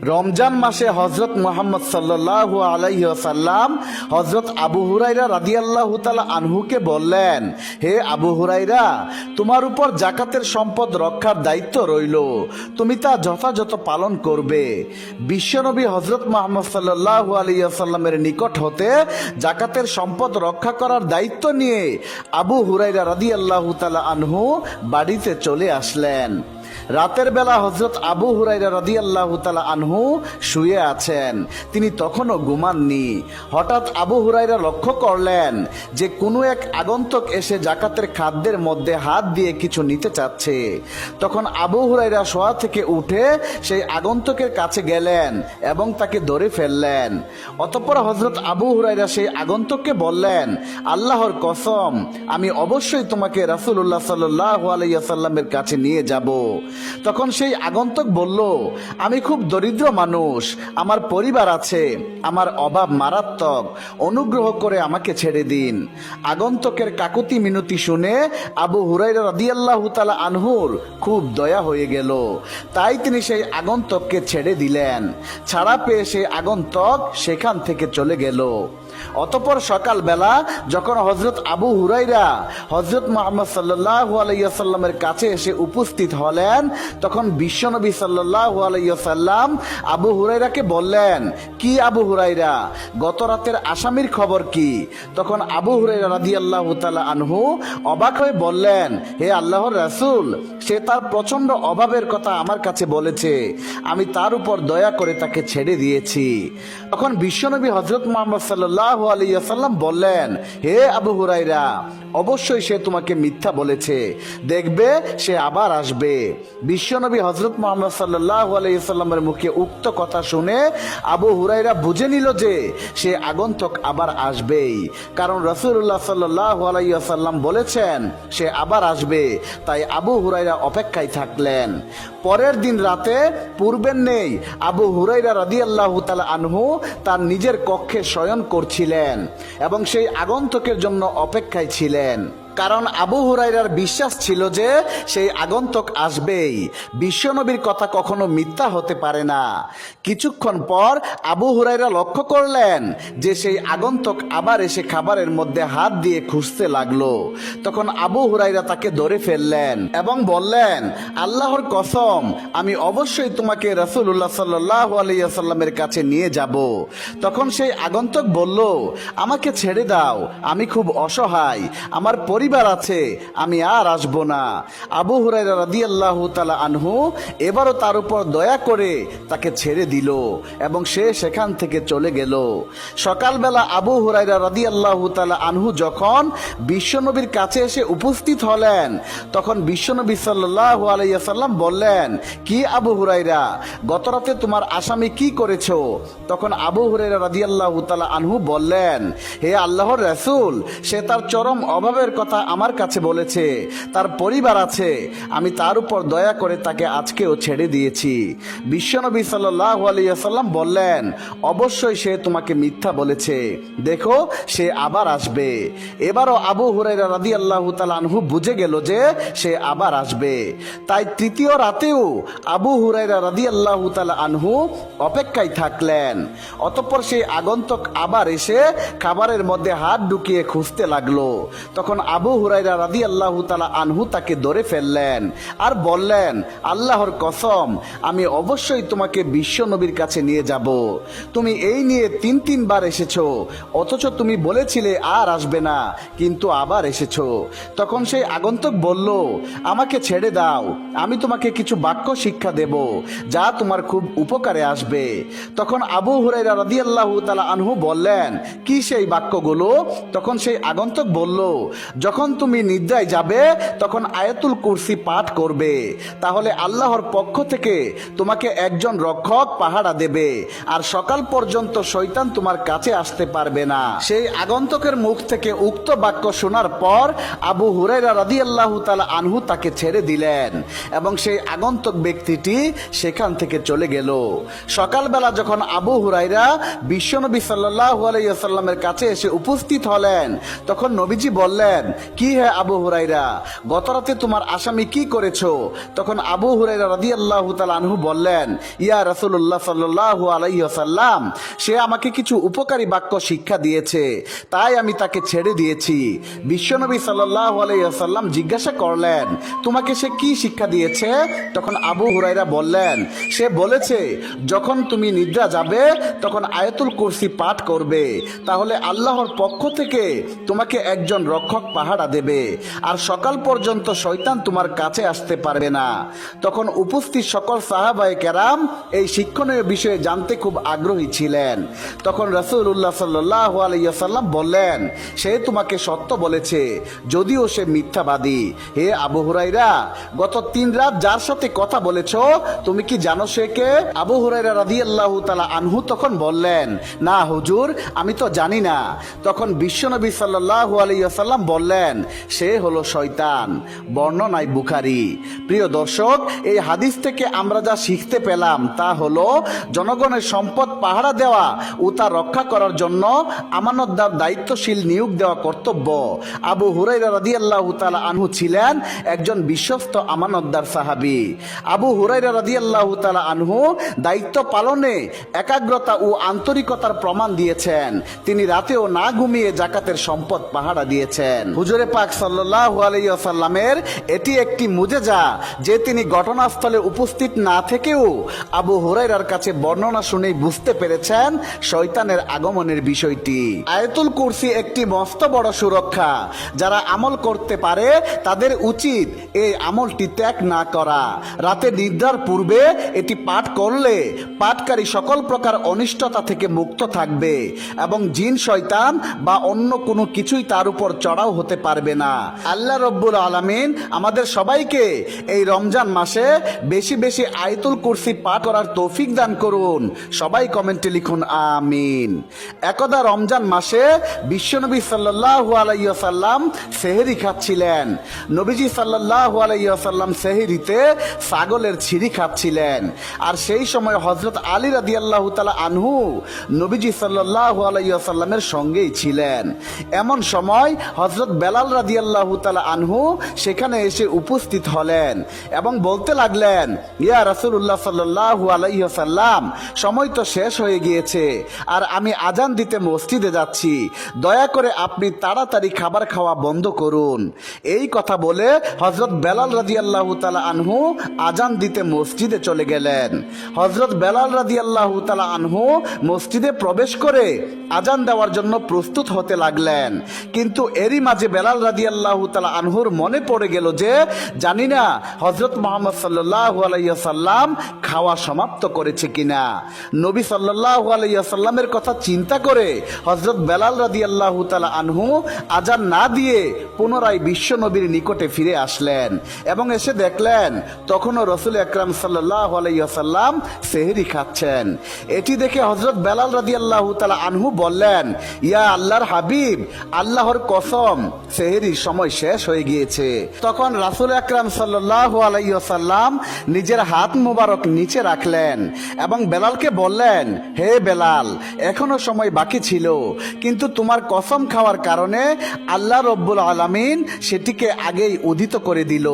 রমজান মাসে হজরত মুহাম্মদ সাল্লাল্লাহু আলাইহি ওয়াসাল্লাম হজরত আবু হুরাইরা রাদিয়াল্লাহু তাআলা আনহুকে বললেন, হে আবু হুরাইরা, তোমার উপর জাকাতের সম্পদ রক্ষার দায়িত্ব রইল, তুমি তা যথাযথ পালন করবে। বিশ্বনবী হজরত মুহাম্মদ সাল্লাল্লাহু আলাইহি ওয়াসাল্লামের নিকট হতে জাকাতের সম্পদ রক্ষা করার দায়িত্ব নিয়ে আবু হুরাইরা রাদিয়াল্লাহু তাআলা আনহু বাড়িতে চলে আসলেন। রাতের বেলা হজরত আবু হুরাইরা রাদিয়াল্লাহু তাআলা আনহু শুয়ে আছেন, তিনি তখনও ঘুমাননি। হঠাৎ আবু হুরাইরা লক্ষ্য করলেন যে কোনো এক আগন্তুক এসে জাকাতের খাদ্যের মধ্যে হাত দিয়ে কিছু নিতে চাচ্ছে। তখন আবু হুরাইরা শোয়া থেকে উঠে সেই আগন্তুকের কাছে গেলেন এবং তাকে ধরে ফেললেন। অতঃপর হজরত আবু হুরাইরা সেই আগন্তুককে বললেন, আল্লাহর কসম, আমি অবশ্যই তোমাকে রাসূলুল্লাহ সাল্লাল্লাহু আলাইহি ওয়াসাল্লামের কাছে নিয়ে যাব। তখন সেই আগন্তুক বলল, আমি খুব দরিদ্র মানুষ, আমার পরিবার আছে, আমার অভাব মারাত্মক, অনুগ্রহ করে আমাকে ছেড়ে দিন। আগন্তুকের কাকুতি মিনতি শুনে আবু হুরাইরা রাদিয়াল্লাহু তাআলা আনহুর খুব দয়া হয়ে গেল, তাই তিনি সেই আগন্তুককে ছেড়ে দিলেন। ছাড়া পেয়ে সেই আগন্তুক সেখান থেকে চলে গেল। অতঃপর সকালবেলা যখন হজরত আবু হুরাইরা হজরত মুহাম্মদ সাল্লাল্লাহু আলাইহি ওয়াসাল্লামের কাছে এসে উপস্থিত হলেন, তখন বিশ্বনবী সাল্লাল্লাহু আলাইহি ওয়াসাল্লাম আবু হুরাইরাকে বললেন, কি আবু হুরাইরা, গত রাতের আসামির খবর কি? তখন আবু হুরাইরা রাদিয়াল্লাহু তাআলা আনহু অবাক হয়ে বললেন, হে আল্লাহর রাসূল, সে তার প্রচন্ড অভাবের কথা আমার কাছে বলেছে, আমি তার উপর দয়া করে তাকে ছেড়ে দিয়েছি। তখন বিশ্বনবী হজরত মুহাম্মদ সাল্লাল্লাহু আলাইহি ওয়াসাল্লাম বললেন, হে আবু হুরাইরা, অবশ্যই সে তোমাকে মিথ্যা বলেছে, দেখবে সে আবার আসবে। বিশ্বনবী হজরত মুহাম্মদ সাল্লাল্লাহু আলাইহি ওয়াসাল্লামের মুখে উক্ত কথা শুনে আবু হুরাইরা বুঝে নিল যে সে আগন্তুক আবার আসবেই, কারণ রাসূলুল্লাহ সাল্লাল্লাহু আলাইহি ওয়াসাল্লাম বলেছেন সে আবার আসবে। তাই আবু হুরাইরা অপেক্ষায় থাকলেন। পরের দিন রাতে পূর্বের নেই আবু হুরাইরা রাদিয়াল্লাহু তাআলা আনহু তার নিজের কক্ষে শয়ন করছিলেন এবং সেই আগন্তুকের জন্য অপেক্ষায় ছিলেন, কারণ আবু হুরাইরার বিশ্বাস ছিল যে সেই আগন্তুক আসবেই, বিশ্বনবীর কথা কখনো মিথ্যা হতে পারে না। কিছুক্ষণ পর আবু হুরাইরা লক্ষ্য করলেন যে সেই আগন্তুক আবার এসে খাবারের মধ্যে হাত দিয়ে খুঁজতে লাগলো। তখন আবু হুরাইরা তাকে ধরে ফেললেন এবং বললেন, আল্লাহর কসম, আমি অবশ্যই তোমাকে রাসূলুল্লাহ সাল্লাল্লাহু আলাইহি ওয়াসাল্লামের কাছে নিয়ে যাব। তখন সেই আগন্তুক বলল, আমাকে ছেড়ে দাও, আমি খুব অসহায়, আমার পরিবার আছে, আমি আর আসবো না। আবু হুরাইরা রাদিয়াল্লাহু তাআলা আনহু এবারও তার উপর দয়া করে তাকে ছেড়ে দিল এবং সে সেখান থেকে চলে গেল। সকালবেলা আবু হুরাইরা রাদিয়াল্লাহু তাআলা আনহু যখন বিশ্বনবীর কাছে এসে উপস্থিত হলেন, তখন বিশ্বনবী সাল্লাল্লাহু আলাইহি ওয়াসাল্লাম বললেন, কি আবু হুরাইরা, গত রাতে তোমার আসামি কি করেছো? তখন আবু হুরাইরা রাদিয়াল্লাহু তাআলা আনহু বললেন, হে আল্লাহর রাসূল, সে তার চরম অভাবের কথা আমার কাছে বলেছে, তার পরিবার আছে, আমি তার উপর দয়া করে তাকে আজকেও ছেড়ে দিয়েছি। বিশ্বনবী সাল্লাল্লাহু আলাইহি ওয়াসাল্লাম বললেন, অবশ্যই সে তোমাকে মিথ্যা বলেছে, দেখো সে আবার আসবে। এবারও আবু হুরাইরা রাদিয়াল্লাহু তাআলা আনহু বুঝে গেল যে সে আবার আসবে। তাই তৃতীয় রাতেও আবু হুরাইরা রাদিয়াল্লাহু তাআলা আনহু অপেক্ষায় থাকলেন। অতঃপর সেই আগন্তুক আবার এসে খাবারের মধ্যে হাত ঢুকিয়ে খুঁজতে লাগলো। তখন আবু হুরাইরা রাদিয়াল্লাহু তাআলা আনহু তাকে ধরে ফেললেন আর বললেন, আল্লাহর কসম, আমি অবশ্যই তোমাকে বিশ্বনবীর কাছে নিয়ে যাব। তুমি এই নিয়ে তিনবার এসেছো, অথচ তুমি বলেছিলে আর আসবে না, কিন্তু আবার এসেছো। তখন সেই আগন্তুক বলল, আমাকে ছেড়ে দাও, আমি তোমাকে কিছু বাক্য শিক্ষা দেব যা তোমার খুব উপকারে আসবে। তখন আবু হুরাইরা রাদিয়াল্লাহু তাআলা আনহু বললেন, কি সেই বাক্যগুলো? তখন সেই আগন্তুক বলল, যখন তুমি নিদ্রায় যাবে তখন আয়াতুল কুরসি পাঠ করবে, তাহলে আল্লাহর পক্ষ থেকে তোমাকে একজন রক্ষক পাহারা দেবে আর সকাল পর্যন্ত শয়তান তোমার কাছে আসতে পারবে না। সেই আগন্তুকের মুখ থেকে উক্ত বাক্য শোনার পর আবু হুরাইরা রাদিয়াল্লাহু তাআলা আনহু তাকে ছেড়ে দিলেন এবং সেই আগন্তুক ব্যক্তিটি সেখান থেকে চলে গেল। সকালবেলা যখন আবু হুরাইরা বিশ্বনবী সাল্লাল্লাহু আলাইহি ওয়াসাল্লামের কাছে এসে উপস্থিত হলেন, তখন নবীজি বললেন, কি হে আবু হুরাইরা, গতরাতে তোমার আসামি কি করেছো? তখন আবু হুরাইরা রাদিয়াল্লাহু তাআলা আনহু বললেন, ইয়া রাসূলুল্লাহ সাল্লাল্লাহু আলাইহি ওয়াসাল্লাম, সে আমাকে কিছু উপকারী বাক্য শিক্ষা দিয়েছে, তাই আমি তাকে ছেড়ে দিয়েছি। বিশ্বনবী সাল্লাল্লাহু আলাইহি ওয়াসাল্লাম জিজ্ঞাসা করলেন, তোমাকে সে কি শিক্ষা দিয়েছে? তখন আবু হুরাইরা বললেন, সে বলেছে, যখন তুমি নিদ্রা যাবে তখন আয়াতুল কুরসি পাঠ করবে, তাহলে আল্লাহর পক্ষ থেকে তোমাকে একজন রক্ষক পাহারা দেবে, আর সকাল পর্যন্ত শয়তান তোমার কাছে আসতে পারবে না। তখন উপস্থিত সকল সাহাবায়ে কেরাম এই শিক্ষণীয় বিষয়ে জানতে খুব আগ্রহী ছিলেন। তখন রাসূলুল্লাহ সাল্লাল্লাহু আলাইহি ওয়াসাল্লাম বললেন, সে তোমাকে সত্য বলেছে, যদিও সে মিথ্যাবাদী। হে আবু হুরাইরা, গত 3 রাত যার সাথে কথা বলেছো, তুমি কি জানো সে কে? আবু হুরাইরা রাদিয়াল্লাহু তাআলা আনহু তখন বললেন, না হুজুর, আমি তো জানি না। তখন বিশ্বনবী সাল্লাল্লাহু আলাইহি ওয়াসাল্লাম বললেন, সে হলো শয়তান। বর্ণনায় বুখারী। প্রিয় দর্শক, এই হাদিস থেকে আমরা যা শিখতে পেলাম তা হলো জনগণের সম্পদ পাহারা দেওয়া ও তা রক্ষা করার জন্য আমানতদার দায়িত্বশীল নিয়োগ দেওয়া কর্তব্য। আবু হুরাইরা রাদিয়াল্লাহু তাআলা আনহু ছিলেন একজন বিশ্বস্ত আমানতদার সাহাবী। আবু হুরাইরা রাদিয়াল্লাহু তাআলা আনহু দায়িত্ব পালনে একাগ্রতা ও আন্তরিকতার প্রমাণ দিয়েছেন। তিনি রাতেও না ঘুমিয়ে জাকাতের সম্পদ পাহারা দিয়েছেন। হুজুরে পাক সাল্লাল্লাহু আলাইহি ওয়াসাল্লামের এটি একটি মুজেজা যে তিনি ঘটনাস্থলে উপস্থিত না থেকেও আবু হুরাইরার কাছে বর্ণনা শুনেই বুঝতে পেরেছেন শয়তানের আগমনের বিষয়টি। আয়াতুল কুরসি একটি মস্ত বড় সুরক্ষা। যারা আমল করতে পারে তাদের উচিত এই আমলটি ত্যাগ না করা। রাতে নিদ্রার পূর্বে এটি পাঠ করলে পাঠকারী সকল প্রকার অনিষ্টতা থেকে মুক্ত থাকবে এবং জিন শয়তান বা অন্য কোনো কিছুই তার উপর চড়াও হতে পারবে না। আল্লাহ রব্বুল আলামিন আমাদের সবাইকে এই রমজান মাসে বেশি বেশি আয়াতুল কুরসি পাঠ করার তৌফিক দান করুন। সবাই কমেন্টে লিখুন আমিন। একদা রমজান মাসে বিশ্বনবী সাল্লাল্লাহু আলাইহি ওয়াসাল্লাম সেহরি খাচ্ছিলেন। নবীজি সাল্লাল্লাহু আলাইহি ওয়াসাল্লাম সেহরিতে ছাগলের ছিরি খাচ্ছিলেন। আর সেই সময় হযরত আলী রাদিয়াল্লাহু তাআলা আনহু নবীজি সাল্লাল্লাহু আলাইহি ওয়াসাল্লামের সঙ্গেই ছিলেন। এমন সময় হযরত বেলাল রাদিয়াল্লাহু তাআলা আনহু সেখানে এসে উপস্থিত হলেন এবং বলতে লাগলেন, ইয়া রাসূলুল্লাহ সাল্লাল্লাহু আলাইহি ওয়াসাল্লাম, সময় তো শেষ হয়ে গিয়েছে আর আমি আজান দিতে মসজিদে যাচ্ছি, দয়া করে আপনি তাড়াতাড়ি খাবার খাওয়া বন্ধ করুন। এই কথা বলে হযরত বেলাল রাদিয়াল্লাহু তাআলা আনহু আজান দিতে মসজিদে চলে গেলেন। হযরত বেলাল রাদিয়াল্লাহু তাআলা আনহু মসজিদে প্রবেশ করে আজান দেওয়ার জন্য প্রস্তুত হতে লাগলেন। কিন্তু এরই মাঝে বেলাল রাদিয়াল্লাহু তাআলা আনহুর মনে পড়ে গেল যে জানি না হযরত মুহাম্মদ সাল্লাল্লাহু আলাইহি ওয়াসাল্লাম খাওয়া সমাপ্ত করেছে কিনা। নবী সাল্লাল্লাহু আলাইহি ওয়াসাল্লামের কথা চিন্তা করে হযরত বেলাল রাদিয়াল্লাহু তাআলা আনহু আজান না দিয়ে পুনরায় বিশ্ব নবীর নিকটে ফিরে আসলেন এবং এসে দেখলেন তখনও রাসূল আকরাম সাল্লাল্লাহু আলাইহি ওয়াসাল্লাম সেহরি খাচ্ছেন। এটি দেখে হযরত বেলাল রাদিয়াল্লাহু তাআলা আনহু বললেন, ইয়া আল্লাহর হাবিব, আল্লাহর কসম, সেহরির সময় শেষ হয়ে গিয়েছে। তখন রাসূল আকরাম সাল্লাল্লাহু আলাইহি ওয়াসাল্লাম নিজের হাত মুবারক নিচে রাখলেন এবং বেলালকে বললেন, হে বেলাল, এখনো সময় বাকি ছিল, কিন্তু তোমার কসম খাওয়ার কারণে আল্লাহ রব্বুল আলামিন সেটিকে আগেই উদিত করে দিল,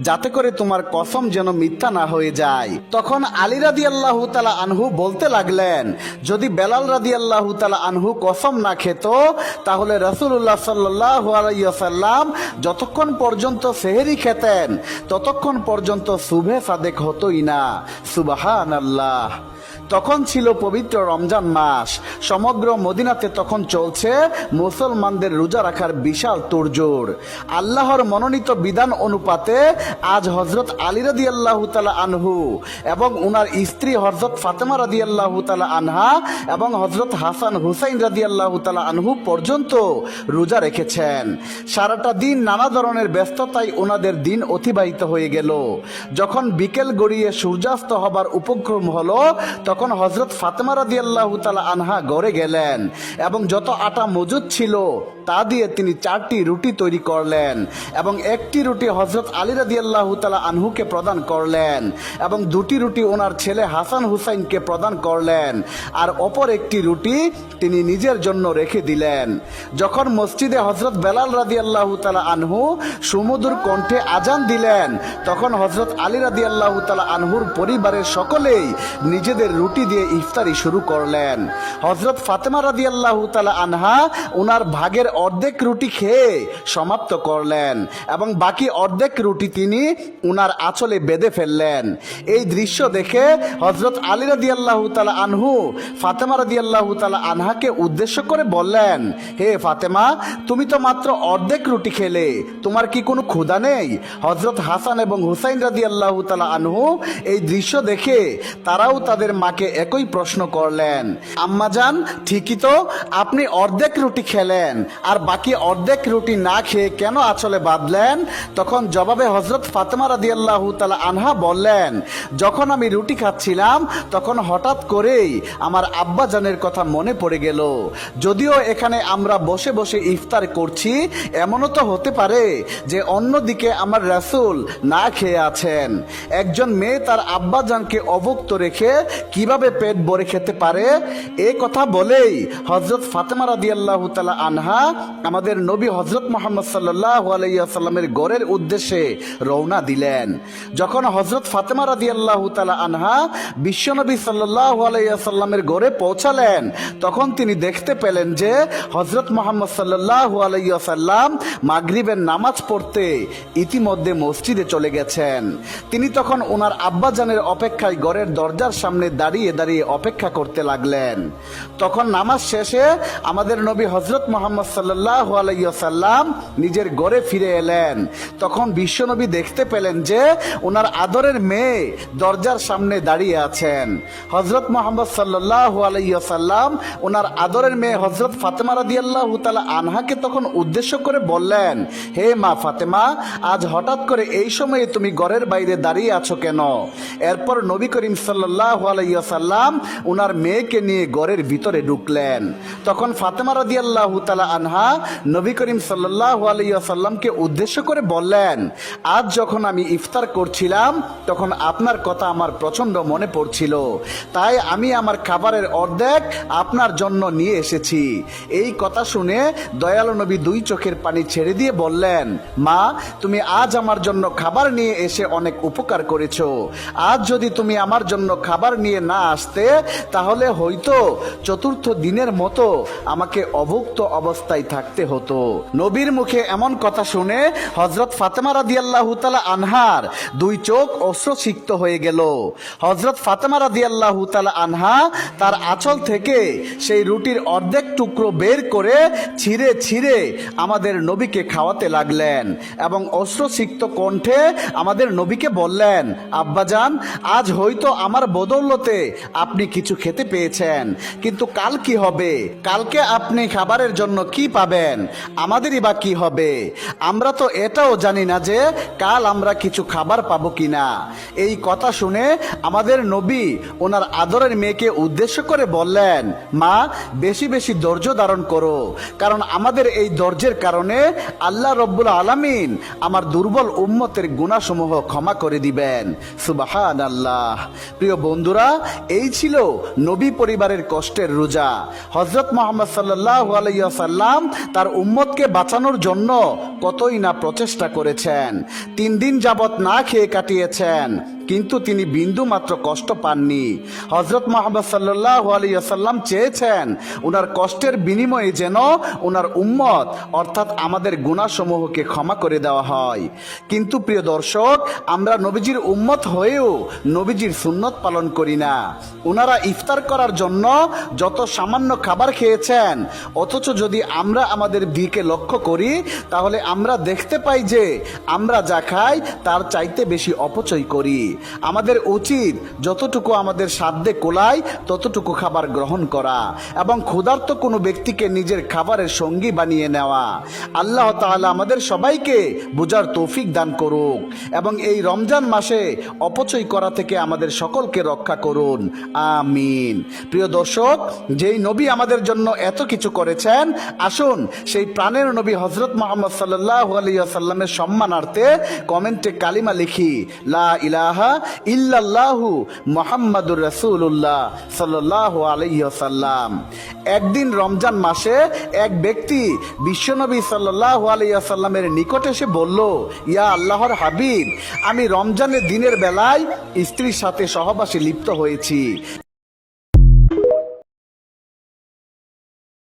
যাতে করে তোমার কসম যেন মিথ্যা না হয়ে যায়। তখন আলী রাদিয়াল্লাহু তাআলা আনহু বলতে লাগলেন, যদি বেলাল রাদিয়াল্লাহু তাআলা আনহু কসম না খেত তাহলে রাসূলুল্লাহ সাল্লাল্লাহু আলাইহি ওয়াসাল্লাম যতক্ষণ পর্যন্ত সেহরি খেতেন ততক্ষণ পর্যন্ত সুবহে সাদেক হতোই না। সুবহানাল্লাহ। তখন ছিল পবিত্র রমজান মাস। সমগ্র মদিনাতে তখন চলছে মুসলমানদের রোজা রাখার বিশাল তোড়জোড়। আল্লাহর মনোনীত বিধান অনুপাতে আজ হযরত আলী রাদিয়াল্লাহু তাআলা আনহু এবং ওনার স্ত্রী হযরত ফাতেমা রাদিয়াল্লাহু তাআলা আনহা এবং হযরত হাসান হুসাইন রাদিয়াল্লাহু তাআলা আনহু পর্যন্ত রোজা রেখেছেন। সারাটা দিন নানা ধরনের ব্যস্ততায় ওনাদের দিন অতিবাহিত হয়ে গেল। যখন বিকেল গড়িয়ে সূর্যাস্ত হবার উপক্রম হলো তখন হযরত ফাতেমা রাদিয়াল্লাহু তাআলা আনহা ঘরে গেলেন এবং যত আটা মজুদ ছিল তা দিয়ে তিনি 4টি রুটি তৈরি করলেন এবং একটি রুটি হযরত আলী রাদিয়াল্লাহু তাআলা আনহুকে প্রদান করলেন এবং 2টি রুটি ওনার ছেলে হাসান হুসাইনকে প্রদান করলেন আর অপর একটি রুটি তিনি নিজের জন্য রেখে দিলেন। যখন মসজিদে হযরত বেলাল রাদিয়াল্লাহু তাআলা আনহু সুমধুর কণ্ঠে আজান দিলেন তখন হযরত আলী রাদিয়াল্লাহু তাআলা আনহুর পরিবারের সকলেই নিজেদের রুটি দিয়ে ইফতারি শুরু করলেন। হযরত ফাতেমা রাদিয়াল্লাহু তাআলা আনহা ওনার ভাগের অর্ধেক রুটি খেয়ে সমাপ্ত করলেন এবং বাকি অর্ধেক রুটি তিনি ওনার আঁচলে বেঁধে ফেললেন। এই দৃশ্য দেখে হযরত আলী রাদিয়াল্লাহু তাআলা আনহু ফাতেমা রাদিয়াল্লাহু তাআলা আনহাকে উদ্দেশ্য করে বললেন, হে ফাতেমা, তুমি তো মাত্র অর্ধেক রুটি খেলে, তোমার কি কোনো ক্ষুধা নেই? হযরত হাসান এবং হুসাইন রাদিয়াল্লাহু তাআলা আনহু এই দৃশ্য দেখে তারাও তাদের মাকে একই প্রশ্ন করলেন, আম্মাজান, ঠিকই তো, আপনি অর্ধেক রুটি খেলেন আর বাকি অর্ধেক রুটি না খেয়ে কেন আঁচলে বাঁধলেন? তখন জবাবে হযরত ফাতেমা রাদিয়াল্লাহু তাআলা আনহা বললেন, যখন আমি রুটি খাচ্ছিলাম তখন হঠাৎ করেই আমার আব্বাজানের কথা মনে পড়ে গেল। যদিও এখানে আমরা বসে বসে ইফতার করছি, এমনও তো হতে পারে যে অন্যদিকে আমার রাসূল না খেয়ে আছেন। একজন মেয়ে তার আব্বাজানকে অভুক্ত রেখে কিভাবে পেট ভরে খেতে পারে? এই কথা বলেই হযরত ফাতেমা রাদিয়াল্লাহু তাআলা আনহা আমাদের নবী হযরত মুহাম্মদ সাল্লাল্লাহু আলাইহি ওয়াসাল্লামের ঘরের উদ্দেশ্যে রওনা দিলেন। যখন হযরত ফাতেমা রাদিয়াল্লাহু তাআলা আনহা বিশ্বনবী সাল্লাল্লাহু আলাইহি ওয়াসাল্লামের ঘরে পৌঁছালেন তখন তিনি দেখতে পেলেন যে হযরত মুহাম্মদ সাল্লাল্লাহু আলাইহি ওয়াসাল্লাম মাগরিবের নামাজ পড়তে ইতিমধ্যে মসজিদে চলে গেছেন। তিনি তখন ওনার আব্বাজানের অপেক্ষায় ঘরের দরজার সামনে দাঁড়িয়ে দাঁড়িয়ে অপেক্ষা করতে লাগলেন। তখন নামাজ শেষে আমাদের নবী হযরত মুহাম্মদ সাল্লাল্লাহু আলাইহি ওয়াসাল্লাম নিজের ঘরে ফিরে এলেন। তখন বিশ্বনবী দেখতে পেলেন যে ওনার আদরের মেয়ে দরজার সামনে দাঁড়িয়ে আছেন। হযরত মুহাম্মদ সাল্লাল্লাহু আলাইহি ওয়াসাল্লাম ওনার আদরের মেয়ে হযরত ফাতেমা রাদিয়াল্লাহু তাআলা আনহাকে তখন উদ্দেশ্য করে বললেন, হে মা ফাতেমা, আজ হঠাৎ করে এই সময়ে তুমি ঘরের বাইরে দাঁড়িয়ে আছো কেন? এরপর নবী করিম সাল্লাল্লাহু আলাইহি ওয়াসাল্লাম ওনার মেয়েকে নিয়ে ঘরের ভিতরে ঢুকলেন। তখন ফাতেমা রাদিয়াল্লাহু তাআলা আনহা নবী করিম সাল্লাল্লাহু আলাইহি ওয়াসাল্লামকে উদ্দেশ্য করে বললেন, আজ যখন আমি ইফতার করছিলাম তখন আপনার কথা আমার প্রচন্ড মনে পড়ছিল, তাই আমি আমার খাবারের অর্ধেক আপনার জন্য নিয়ে এসেছি। এই কথা শুনে দয়ালু নবী 2 চোখের পানি ছেড়ে দিয়ে বললেন, মা, তুমি আজ আমার জন্য খাবার নিয়ে এসে অনেক উপকার করেছো। আজ যদি তুমি আমার জন্য খাবার নিয়ে না আসতে তাহলে হয়তো 4র্থ দিনের মতো আমাকে অভুক্ত অবস্থায় থাকতে হতো। নবীর মুখে এমন কথা শুনে হযরত ফাতেমা রাদিয়াল্লাহু তাআলা আনহার 2 চোখ অশ্রুসিক্ত হয়ে গেল। হযরত ফাতেমা রাদিয়াল্লাহু তাআলা আনহা তার আঁচল থেকে সেই রুটির অর্ধেক টুকরো বের করে ছিঁড়ে ছিঁড়ে আমাদের নবীকে খাওয়াতে লাগলেন এবং অশ্রুসিক্ত কণ্ঠে আমাদের নবীকে বললেন, আব্বাজান, আজ হয়তো আমার বদৌলতে আপনি কিছু খেতে পেয়েছেন, কিন্তু কাল কি হবে? কালকে আপনি খাবারের জন্য কি পাবেন? আমাদেরই বা কি হবে? আমরা তো এটাও জানি না যে কাল আমরা কিছু খাবার পাবো কিনা। এই কথা শুনে আমাদের নবী ওনার আদরের মেয়েকে উদ্দেশ্য করে বললেন, মা, বেশি বেশি ধৈর্য ধারণ করো, কারণ আমাদের এই ধৈর্যের কারণে আল্লাহ রব্বুল আলামিন আমার দুর্বল উম্মতের গুনাহসমূহ ক্ষমা করে দিবেন। সুবহানাল্লাহ। প্রিয় বন্ধুরা, এই ছিল নবী পরিবারের কষ্টের রোজা। হযরত মুহাম্মদ সাল্লাল্লাহু আলাইহি ওয়াসাল্লাম তার উম্মতকে বাঁচানোর জন্য কতই না প্রচেষ্টা করেছেন। 3 দিন যাবত না খেয়ে কাটিয়েছেন, কিন্তু তিনি বিন্দু মাত্র কষ্ট পাননি। হযরত মুহাম্মদ সাল্লাল্লাহু আলাইহি ওয়াসাল্লাম চেয়েছেন ওনার কষ্টের বিনিময়ে যেন ওনার উম্মত অর্থাৎ আমাদের গুনাহসমূহকে ক্ষমা করে দেওয়া হয়। কিন্তু প্রিয় দর্শক, আমরা নবীজির উম্মত হয়েও নবীজির সুন্নত পালন করি না। ওনারা ইফতার করার জন্য যত সামান্য খাবার খেয়েছেন, অথচ যদি আমরা আমাদের দিকে লক্ষ্য করি তাহলে আমরা দেখতে পাই যে আমরা যা খাই তার চাইতে বেশি অপচয় করি। আমাদের উচিত যতটুকু আমাদের সাধ্যে কোলায় ততটুকু খাবার গ্রহণ করা এবং ক্ষুধার্ত কোনো ব্যক্তিকে নিজের খাবারের সঙ্গী বানিয়ে নেওয়া। আল্লাহ তাআলা আমাদের সবাইকে বোঝার তৌফিক দান করুক এবং এই রমজান মাসে অপচয় করা থেকে আমাদের সকলকে রক্ষা করুন, আমিন। প্রিয় দর্শক, যেই নবী আমাদের জন্য এত কিছু করেছেন, আসুন সেই প্রাণের নবী হযরত মুহাম্মদ সাল্লাল্লাহু আলাইহি ওয়াসাল্লামের সম্মানার্থে কমেন্টে কালিমা লিখি, লা ইলাহা ইল্লাল্লাহু মুহাম্মাদুর রাসূলুল্লাহ সাল্লাল্লাহু আলাইহি ওয়াসাল্লাম। একদিন রমজান মাসে এক ব্যক্তি বিশ্বনবী সাল্লাল্লাহু আলাইহি ওয়াসাল্লামের নিকট এসে বলল, ইয়া আল্লাহর হাবিব, আমি রমজানের দিনের বেলায় স্ত্রীর সাথে সহবাসে লিপ্ত হয়েছি।